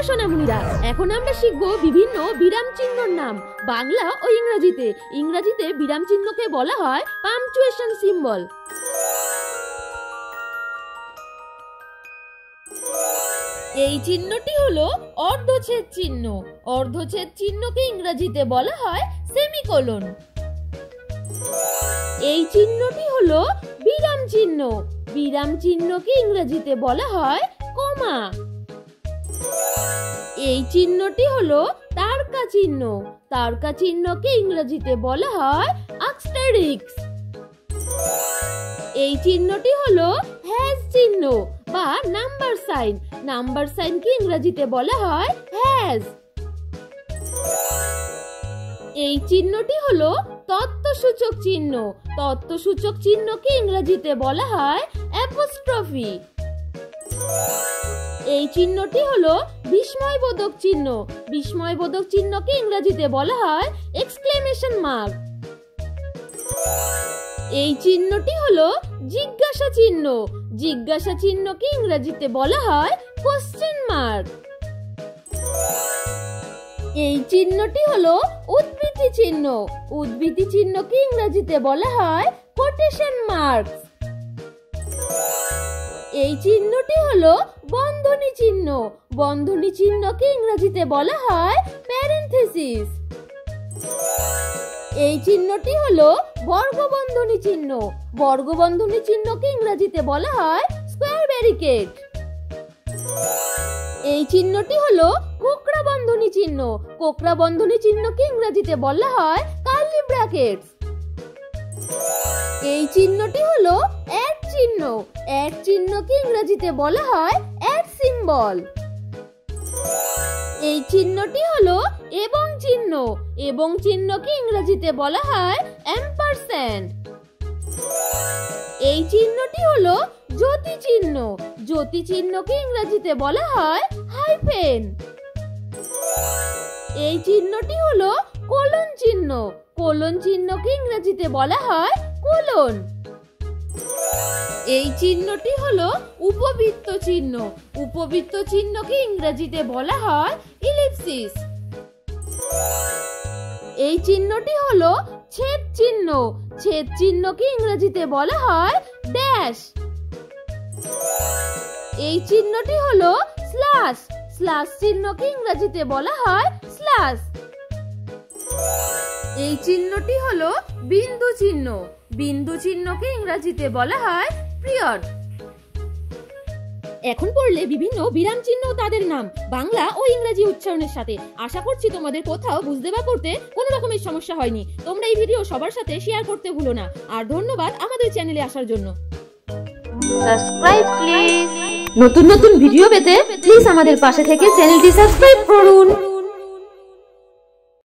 প্রিয় সোনামণিরা, এখন আমরা শিখব বিভিন্ন বিরাম চিহ্নর নাম বাংলা ও ইংরেজিতে। ইংরেজিতে বিরাম চিহ্নকে বলা হয় পাংচুয়েশন সিম্বল। এই চিহ্নটি হলো অর্ধছেদ চিহ্ন। অর্ধছেদ চিহ্নকে ইংরেজিতে বলা হয় সেমিকোলন। এই চিহ্নটি হলো বিরাম চিহ্ন। বিরাম চিহ্নকে ইংরেজিতে বলা হয় কমা। এই চিহ্নটি হলো তারকা চিহ্ন। তারকা চিহ্নকে ইংরেজিতে বলা হয় অ্যাস্টেরিস্ক। এই চিহ্নটি হলো হ্যাশ চিহ্ন বা নাম্বার সাইন। নাম্বার সাইনকে ইংরেজিতে বলা হয় হ্যাশ। এই চিহ্নটি হলো তথ্যসূচক চিহ্ন। তথ্যসূচক চিহ্নকে ইংরেজিতে বলা হয় অ্যাপোস্ট্রফি। এই চিহ্নটি হলো বিস্ময়বোধক চিহ্ন। বিস্ময়বোধক চিহ্নকে ইংরেজিতে বলা হয় এক্সক্লেমেশন মার্ক। এই চিহ্নটি হলো জিজ্ঞাসা চিহ্ন। জিজ্ঞাসা চিহ্নকে ইংরেজিতে বলা হয় কোশ্চেন মার্ক। এই চিহ্নটি হলো উদ্ধৃতি চিহ্ন। উদ্ধৃতি চিহ্নকে ইংরেজিতে বলা হয় কোটেশন মার্কস। এই চিহ্নটি হলো বন্ধনী চিহ্ন। বন্ধনী চিহ্নকে ইংরেজিতে বলা হয় প্যারেনথেসিস। এই চিহ্নটি হলো বর্গবন্ধনী চিহ্ন। বর্গবন্ধনী চিহ্নকে ইংরেজিতে বলা হয় স্কয়ার ব্যারিকেড। এই চিহ্নটি হলো কোঁকড়া বন্ধনী চিহ্ন। কোঁকড়া বন্ধনী চিহ্নকে ইংরেজিতে বলা হয় কার্লি ব্র্যাকেটস। এই চিহ্নটি হলো এট চিহ্ন। এট চিহ্নকে ইংরেজিতে বলা হয় এট সিম্বল। এই চিহ্নটি হলো এবং চিহ্ন। এবং চিহ্নকে ইংরেজিতে বলা হয় অ্যাম্পারস্যান্ড। এই চিহ্নটি হলো জ্যোতি চিহ্ন। জ্যোতি চিহ্নকে ইংরেজিতে বলা হয় হাইফেন। এই চিহ্নটি হলো কোলন চিহ্ন। কোলন চিহ্নকে ইংরেজিতে বলা হয় কোলন। এই চিহ্নটি হলো উপবৃত্ত চিহ্ন। উপবৃত্ত চিহ্নকে ইংরেজিতে বলা হয় ইলিপসিস। এই চিহ্নটি হলো ছেদ চিহ্ন। ছেদ চিহ্নকে ইংরেজিতে বলা হয় ড্যাশ। এই চিহ্নটি হলো স্ল্যাশ। স্ল্যাশ চিহ্নকে ইংরেজিতে বলা হয় স্ল্যাশ। এই চিহ্নটি হলো বিন্দু চিহ্ন। বিন্দু চিহ্নকে ইংরেজিতে বলা হয় পিরিয়ড। এখন পড়লে বিভিন্ন বিরাম চিহ্ন তাদের নাম বাংলা ও ইংরেজি উচ্চারণের সাথে। আশা করছি তোমাদের কোথাও বুঝতে বা পড়তে কোনো রকমের সমস্যা হয়নি। তোমরা এই ভিডিও সবার সাথে শেয়ার করতে ভুলো না। আর ধন্যবাদ আমাদের চ্যানেলে আসার জন্য। Subscribe please. নতুন নতুন ভিডিও পেতে প্লিজ আমাদের পাশে থেকে চ্যানেলটি সাবস্ক্রাইব করুন।